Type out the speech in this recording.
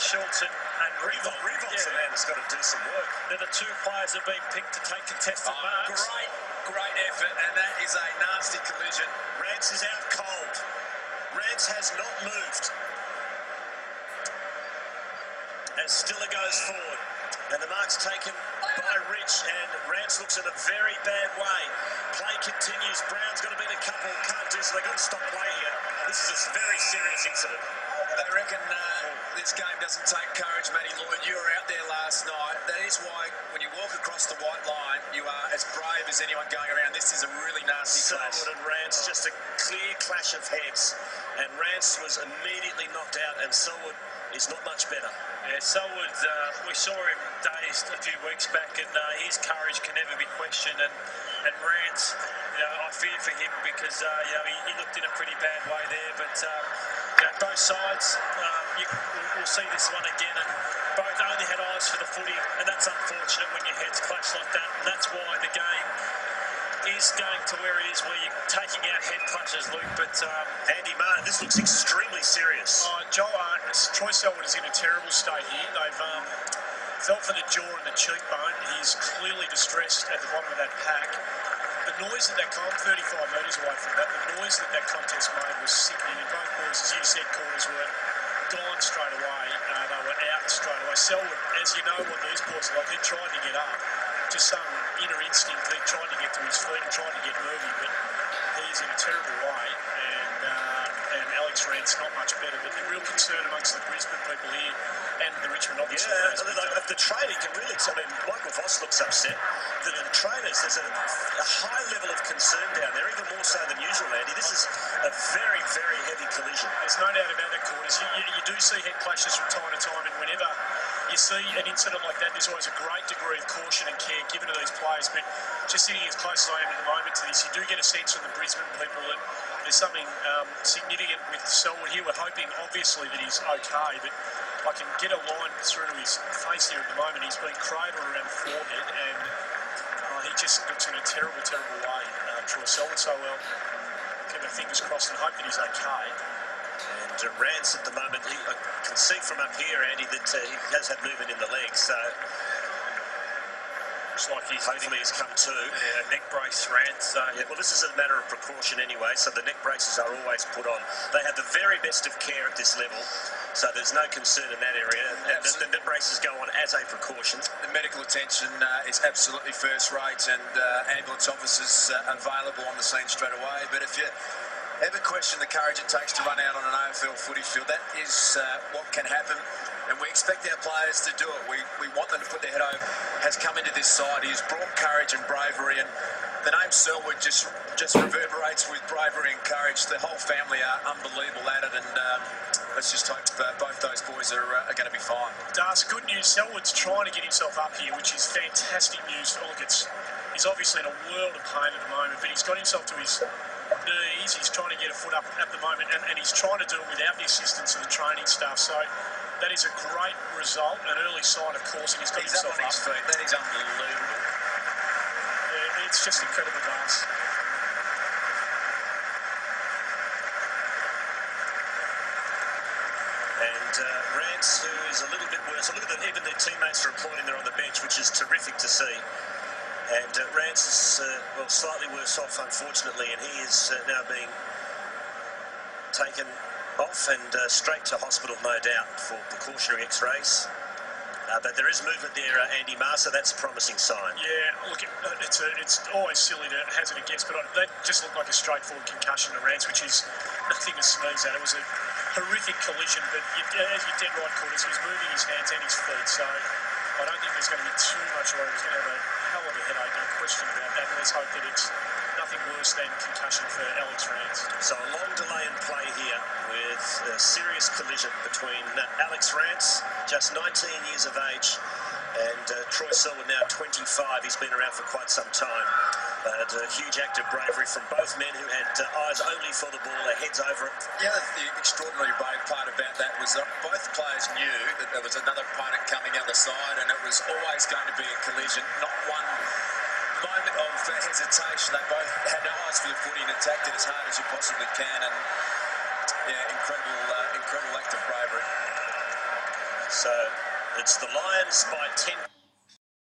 Schultz and Revolt. Revolt's the man that's got to do some work. They're the two players that have been picked to take contested marks. Great effort, and that is a nasty collision. Rance is out cold. Rance has not moved. As Stiller goes forward. And the mark's taken by Rich, and Rance looks in a very bad way. Play continues. Brown's got to beat a couple. Can't do so. They've got to stop play here. This is a very serious incident. They reckon this game doesn't take courage, Matty Lloyd. You were out there last night. That is why when you walk across the white line, you are as brave as anyone going around. This is a really nasty clash. Selwood and Rance, just a clear clash of heads. And Rance was immediately knocked out, and Selwood is not much better. Yeah, Selwood, we saw him dazed a few weeks back, and his courage can never be questioned. And Rance, I fear for him because he looked in a pretty bad way there. But both sides, we'll see this one again, and both only had eyes for the footy, and that's unfortunate when your heads clash like that. And that's why the game is going to where it is, where you're taking out head clashes, Luke. But Andy Martin, this looks extremely serious. Joel, Troy Selwood is in a terrible state here. They've felt for the jaw and the cheekbone. He's clearly distressed at the bottom of that pack. The noise that come 35 metres away from that, the noise that contest made was sickening. And both boys, as you said, quarters were gone straight away. They were out straight away. Selwood, as you know what these boys are like, he tried to get up. Just some inner instinct. He tried to get to his feet and tried to get moving, but he's in a terrible way. And Alex Rance not much better. But the real concern amongst the Brisbane people here and the Richmond obviously. Yeah, the trainer can really tell. I mean, Michael Voss looks upset. The trainers, there's a high level of concern down there, even more so than usual, Andy. This is a very, very heavy collision. There's no doubt about that, Quarters. You do see head clashes from time to time, and whenever you see an incident like that, there's always a great degree of caution and care given to these players. But just sitting as close as I am at the moment to this, you do get a sense from the Brisbane people that there's something significant with Selwood here. We're hoping, obviously, that he's okay, but I can get a line through to his face here at the moment. He's been cradled around the forehead, and he just looks in a terrible, terrible way. Troy Selwood, so well, keep our fingers crossed and hope that he's okay. And Rance at the moment, I can see from up here, Andy, that he has had movement in the legs, so looks like hopefully he's come to. Yeah, neck brace, Rance. Yeah, well, this is a matter of precaution anyway, so the neck braces are always put on. They have the very best of care at this level, so there's no concern in that area. And the neck braces go on as a precaution. The medical attention is absolutely first rate, and ambulance officers available on the scene straight away. But if you ever question the courage it takes to run out on an AFL footy field, that is what can happen, and we expect our players to do it. We want them to put their head over. Has come into this side. He has brought courage and bravery, and the name Selwood just reverberates with bravery and courage. The whole family are unbelievable at it, and let's just hope both those boys are going to be fine. Das, good news. Selwood's trying to get himself up here, which is fantastic news. Look, he's obviously in a world of pain at the moment, but he's got himself to his knees. He's trying to get a foot up at the moment, and he's trying to do it without the assistance of the training staff. So that is a great result, an early sign of coursing. He's got himself up on his feet. That is unbelievable. Yeah, it's just incredible, Das. And Rance, who is a little bit worse. Look at even their teammates are applauding there on the bench, which is terrific to see. And Rance is, slightly worse off, unfortunately, and he is now being taken off and straight to hospital, no doubt, for precautionary x-rays. But there is movement there, Andy Marr, so that's a promising sign. Yeah, look, it's always silly to hazard a guess, but that just looked like a straightforward concussion to Rance, which is nothing to sneeze at. It was a horrific collision, but as you're dead right, Quarters, he was moving his hands and his feet, so I don't think there's going to be too much worry. He's going to have a hell of a headache, no question about that. And let's hope that it's nothing worse than concussion for Alex Rance. So a long delay in play here with a serious collision between Alex Rance, just 19 years of age, and Troy Selwood, now 25. He's been around for quite some time. But a huge act of bravery from both men who had eyes only for the ball, their heads over it. Yeah, the extraordinary brave part about that was that both players knew that there was another opponent coming the other side, and it was always going to be a collision. Not one moment of hesitation. They both had eyes for the footy and attacked it as hard as you possibly can. And yeah, incredible act of bravery. So it's the Lions by 10.